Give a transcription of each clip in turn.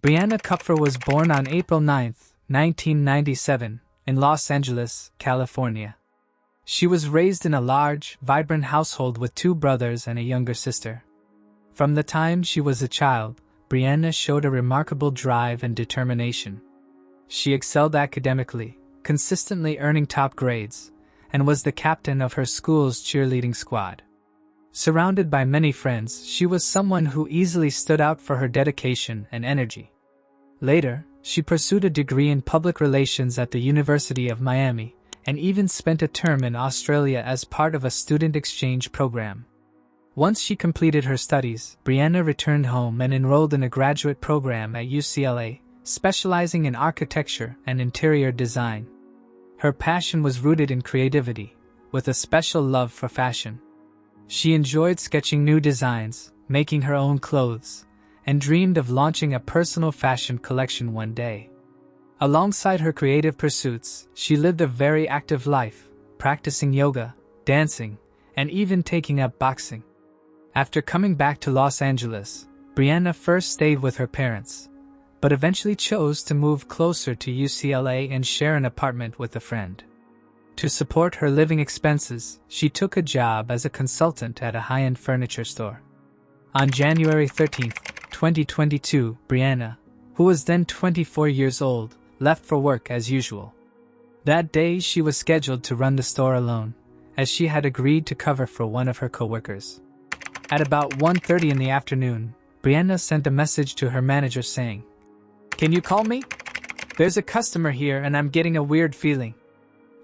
Brianna Kupfer was born on April 9, 1997, in Los Angeles, California. She was raised in a large, vibrant household with 2 brothers and a younger sister. From the time she was a child, Brianna showed a remarkable drive and determination. She excelled academically, consistently earning top grades, and was the captain of her school's cheerleading squad. Surrounded by many friends, she was someone who easily stood out for her dedication and energy. Later, she pursued a degree in public relations at the University of Miami, and even spent a term in Australia as part of a student exchange program. Once she completed her studies, Brianna returned home and enrolled in a graduate program at UCLA, specializing in architecture and interior design. Her passion was rooted in creativity, with a special love for fashion. She enjoyed sketching new designs, making her own clothes, and dreamed of launching a personal fashion collection one day. Alongside her creative pursuits, she lived a very active life, practicing yoga, dancing, and even taking up boxing. After coming back to Los Angeles, Brianna first stayed with her parents, but eventually chose to move closer to UCLA and share an apartment with a friend. To support her living expenses, she took a job as a consultant at a high-end furniture store. On January 13, 2022, Brianna, who was then 24 years old, left for work as usual. That day she was scheduled to run the store alone, as she had agreed to cover for one of her coworkers. At about 1:30 in the afternoon, Brianna sent a message to her manager saying, "Can you call me? There's a customer here and I'm getting a weird feeling."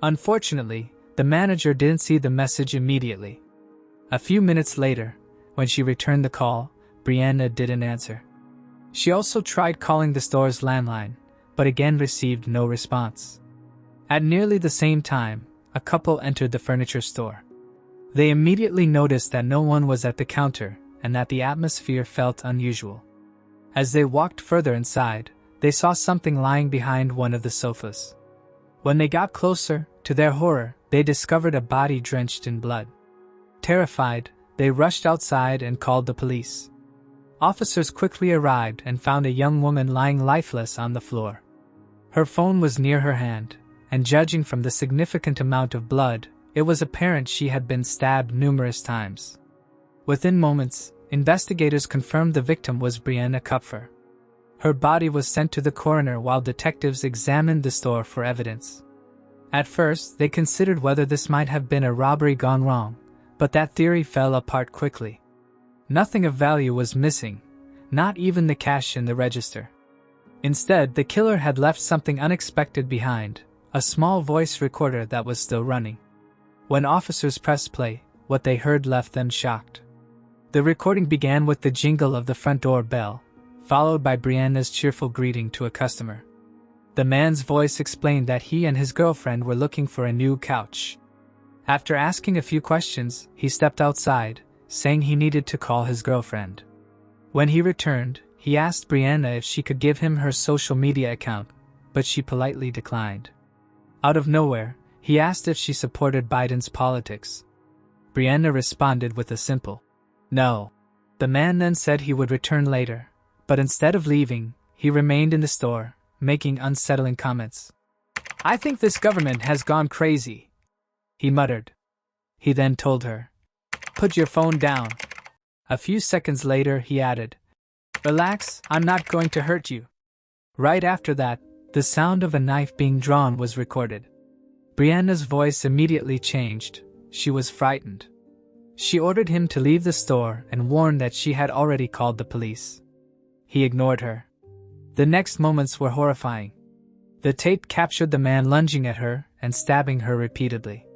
Unfortunately, the manager didn't see the message immediately. A few minutes later, when she returned the call, Brianna didn't answer. She also tried calling the store's landline, but again received no response. At nearly the same time, a couple entered the furniture store. They immediately noticed that no one was at the counter and that the atmosphere felt unusual. As they walked further inside, they saw something lying behind one of the sofas. When they got closer, to their horror, they discovered a body drenched in blood. Terrified, they rushed outside and called the police. Officers quickly arrived and found a young woman lying lifeless on the floor. Her phone was near her hand, and judging from the significant amount of blood, it was apparent she had been stabbed numerous times. Within moments, investigators confirmed the victim was Brianna Kupfer. Her body was sent to the coroner while detectives examined the store for evidence. At first, they considered whether this might have been a robbery gone wrong, but that theory fell apart quickly. Nothing of value was missing, not even the cash in the register. Instead, the killer had left something unexpected behind, a small voice recorder that was still running. When officers pressed play, what they heard left them shocked. The recording began with the jingle of the front door bell, followed by Brianna's cheerful greeting to a customer. The man's voice explained that he and his girlfriend were looking for a new couch. After asking a few questions, he stepped outside, saying he needed to call his girlfriend. When he returned, he asked Brianna if she could give him her social media account, but she politely declined. Out of nowhere, he asked if she supported Biden's politics. Brianna responded with a simple, "No." The man then said he would return later, but instead of leaving, he remained in the store, making unsettling comments. "I think this government has gone crazy," he muttered. He then told her, "Put your phone down." A few seconds later, he added, "Relax, I'm not going to hurt you." Right after that, the sound of a knife being drawn was recorded. Brianna's voice immediately changed. She was frightened. She ordered him to leave the store and warned that she had already called the police. He ignored her. The next moments were horrifying. The tape captured the man lunging at her and stabbing her repeatedly.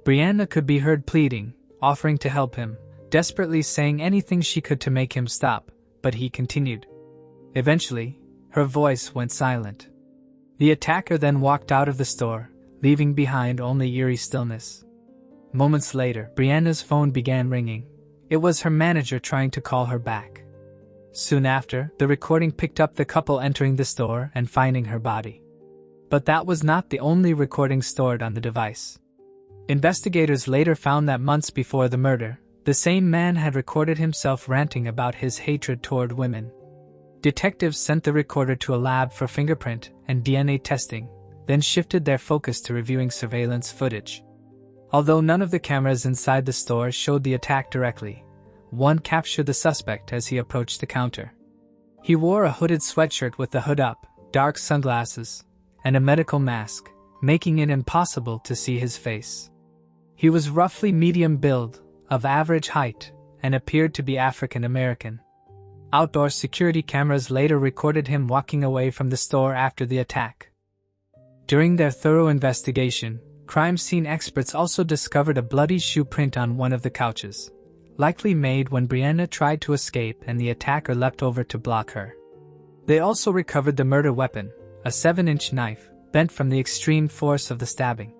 Brianna could be heard pleading, offering to help him, desperately saying anything she could to make him stop, but he continued. Eventually, her voice went silent. The attacker then walked out of the store, leaving behind only eerie stillness. Moments later, Brianna's phone began ringing. It was her manager trying to call her back. Soon after, the recording picked up the couple entering the store and finding her body. But that was not the only recording stored on the device. Investigators later found that months before the murder, the same man had recorded himself ranting about his hatred toward women. Detectives sent the recorder to a lab for fingerprint and DNA testing, then shifted their focus to reviewing surveillance footage. Although none of the cameras inside the store showed the attack directly, one captured the suspect as he approached the counter. He wore a hooded sweatshirt with the hood up, dark sunglasses, and a medical mask, making it impossible to see his face. He was roughly medium build, of average height, and appeared to be African American. Outdoor security cameras later recorded him walking away from the store after the attack. During their thorough investigation, crime scene experts also discovered a bloody shoe print on one of the couches, likely made when Brianna tried to escape and the attacker leapt over to block her. They also recovered the murder weapon, a 7-inch knife, bent from the extreme force of the stabbing.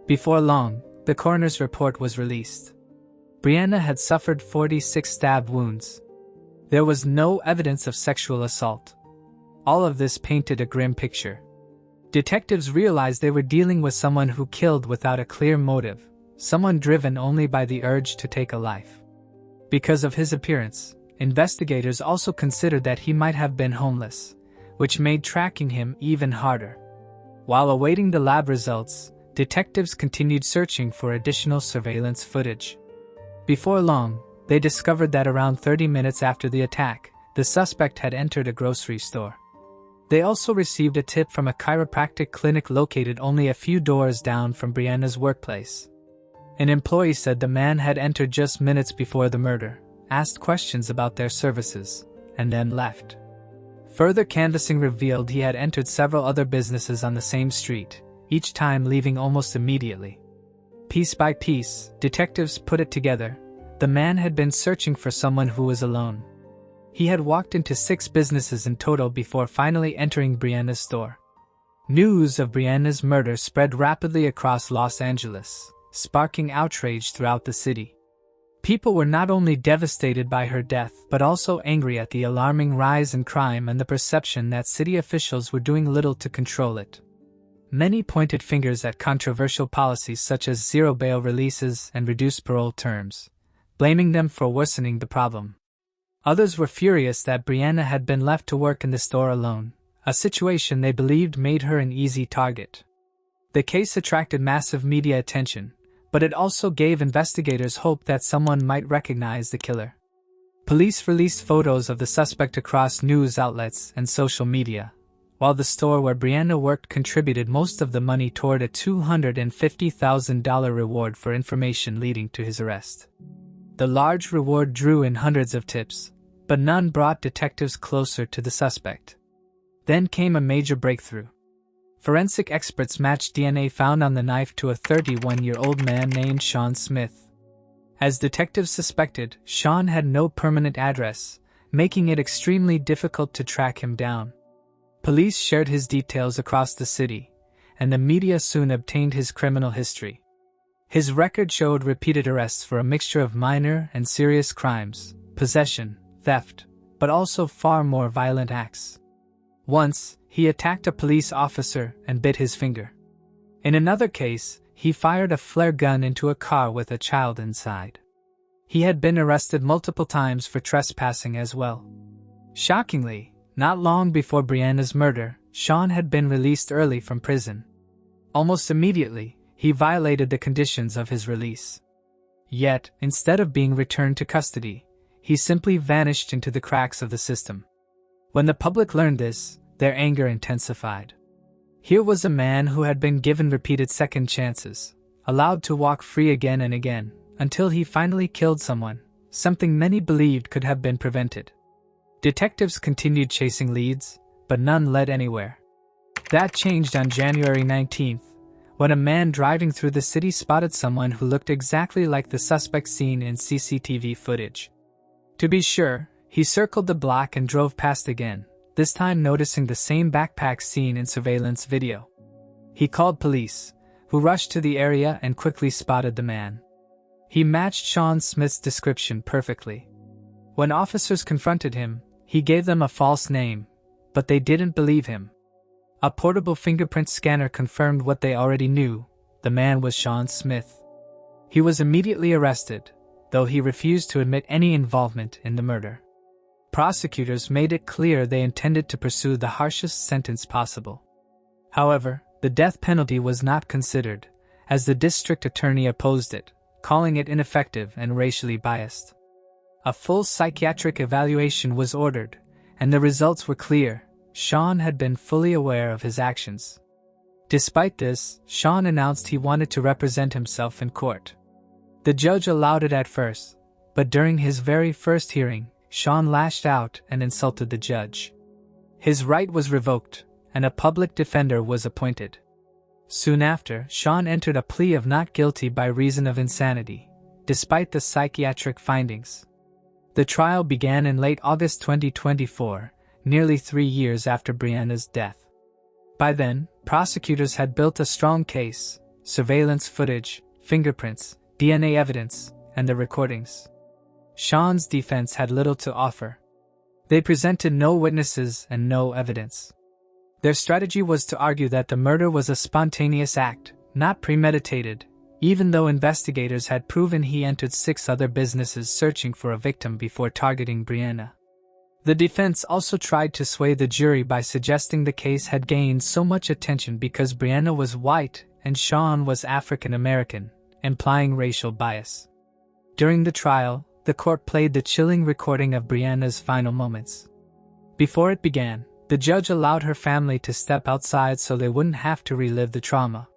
Before long, the coroner's report was released. Brianna had suffered 46 stab wounds. There was no evidence of sexual assault. All of this painted a grim picture. Detectives realized they were dealing with someone who killed without a clear motive, someone driven only by the urge to take a life. Because of his appearance, investigators also considered that he might have been homeless, which made tracking him even harder. While awaiting the lab results, detectives continued searching for additional surveillance footage. Before long, they discovered that around 30 minutes after the attack, the suspect had entered a grocery store. They also received a tip from a chiropractic clinic located only a few doors down from Brianna's workplace. An employee said the man had entered just minutes before the murder, asked questions about their services, and then left. Further canvassing revealed he had entered several other businesses on the same street, each time leaving almost immediately. Piece by piece, detectives put it together. The man had been searching for someone who was alone. He had walked into 6 businesses in total before finally entering Brianna's store. News of Brianna's murder spread rapidly across Los Angeles, sparking outrage throughout the city. People were not only devastated by her death but also angry at the alarming rise in crime and the perception that city officials were doing little to control it. Many pointed fingers at controversial policies such as zero bail releases and reduced parole terms, blaming them for worsening the problem. Others were furious that Brianna had been left to work in the store alone, a situation they believed made her an easy target. The case attracted massive media attention, but it also gave investigators hope that someone might recognize the killer. Police released photos of the suspect across news outlets and social media, while the store where Brianna worked contributed most of the money toward a $250,000 reward for information leading to his arrest. The large reward drew in hundreds of tips, but none brought detectives closer to the suspect. Then came a major breakthrough. Forensic experts matched DNA found on the knife to a 31-year-old man named Sean Smith. As detectives suspected, Sean had no permanent address, making it extremely difficult to track him down. Police shared his details across the city, and the media soon obtained his criminal history. His record showed repeated arrests for a mixture of minor and serious crimes, possession, theft, but also far more violent acts. Once, he attacked a police officer and bit his finger. In another case, he fired a flare gun into a car with a child inside. He had been arrested multiple times for trespassing as well. Shockingly, not long before Brianna's murder, Sean had been released early from prison. Almost immediately, he violated the conditions of his release. Yet, instead of being returned to custody, he simply vanished into the cracks of the system. When the public learned this, their anger intensified. Here was a man who had been given repeated second chances, allowed to walk free again and again, until he finally killed someone, something many believed could have been prevented. Detectives continued chasing leads, but none led anywhere. That changed on January 19th, when a man driving through the city spotted someone who looked exactly like the suspect seen in CCTV footage. To be sure, he circled the block and drove past again, this time noticing the same backpack seen in surveillance video. He called police, who rushed to the area and quickly spotted the man. He matched Sean Smith's description perfectly. When officers confronted him, he gave them a false name, but they didn't believe him. A portable fingerprint scanner confirmed what they already knew: the man was Sean Smith. He was immediately arrested, though he refused to admit any involvement in the murder. Prosecutors made it clear they intended to pursue the harshest sentence possible. However, the death penalty was not considered, as the district attorney opposed it, calling it ineffective and racially biased. A full psychiatric evaluation was ordered, and the results were clear. Sean had been fully aware of his actions. Despite this, Sean announced he wanted to represent himself in court. The judge allowed it at first, but during his very first hearing, Sean lashed out and insulted the judge. His right was revoked, and a public defender was appointed. Soon after, Sean entered a plea of not guilty by reason of insanity, despite the psychiatric findings. The trial began in late August 2024, nearly 3 years after Brianna's death. By then, prosecutors had built a strong case: surveillance footage, fingerprints, DNA evidence, and the recordings. Sean's defense had little to offer. They presented no witnesses and no evidence. Their strategy was to argue that the murder was a spontaneous act, not premeditated, even though investigators had proven he entered 6 other businesses searching for a victim before targeting Brianna. The defense also tried to sway the jury by suggesting the case had gained so much attention because Brianna was white and Sean was African American, implying racial bias. During the trial, the court played the chilling recording of Brianna's final moments. Before it began, the judge allowed her family to step outside so they wouldn't have to relive the trauma.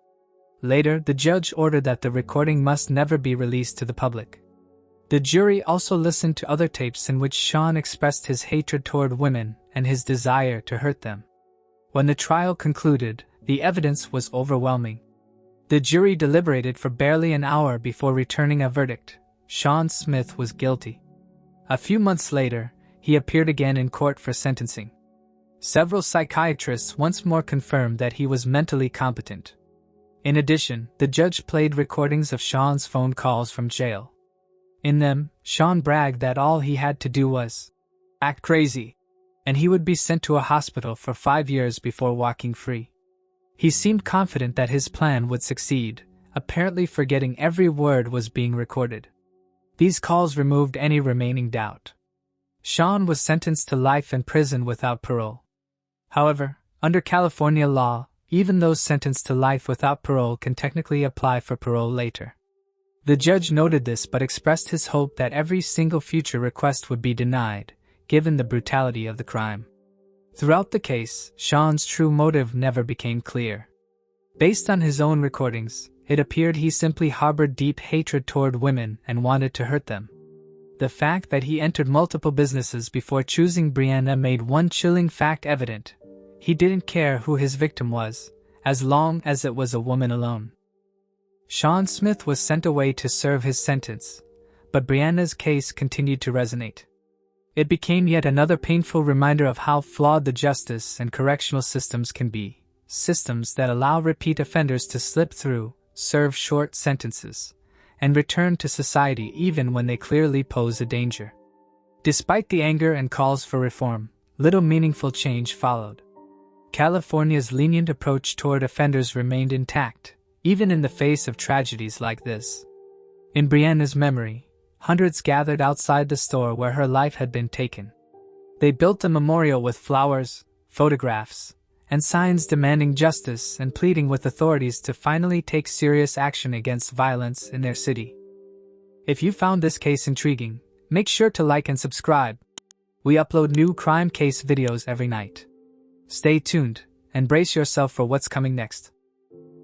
Later, the judge ordered that the recording must never be released to the public. The jury also listened to other tapes in which Sean expressed his hatred toward women and his desire to hurt them. When the trial concluded, the evidence was overwhelming. The jury deliberated for barely an hour before returning a verdict: Sean Smith was guilty. A few months later, he appeared again in court for sentencing. Several psychiatrists once more confirmed that he was mentally competent. In addition, the judge played recordings of Sean's phone calls from jail. In them, Sean bragged that all he had to do was act crazy, and he would be sent to a hospital for 5 years before walking free. He seemed confident that his plan would succeed, apparently forgetting every word was being recorded. These calls removed any remaining doubt. Sean was sentenced to life in prison without parole. However, under California law, even those sentenced to life without parole can technically apply for parole later. The judge noted this but expressed his hope that every single future request would be denied, given the brutality of the crime. Throughout the case, Sean's true motive never became clear. Based on his own recordings, it appeared he simply harbored deep hatred toward women and wanted to hurt them. The fact that he entered multiple businesses before choosing Brianna made one chilling fact evident: he didn't care who his victim was, as long as it was a woman alone. Sean Smith was sent away to serve his sentence, but Brianna's case continued to resonate. It became yet another painful reminder of how flawed the justice and correctional systems can be, systems that allow repeat offenders to slip through, serve short sentences, and return to society even when they clearly pose a danger. Despite the anger and calls for reform, little meaningful change followed. California's lenient approach toward offenders remained intact, even in the face of tragedies like this. In Brianna's memory, hundreds gathered outside the store where her life had been taken. They built a memorial with flowers, photographs, and signs demanding justice and pleading with authorities to finally take serious action against violence in their city. If you found this case intriguing, make sure to like and subscribe. We upload new crime case videos every night. Stay tuned and brace yourself for what's coming next.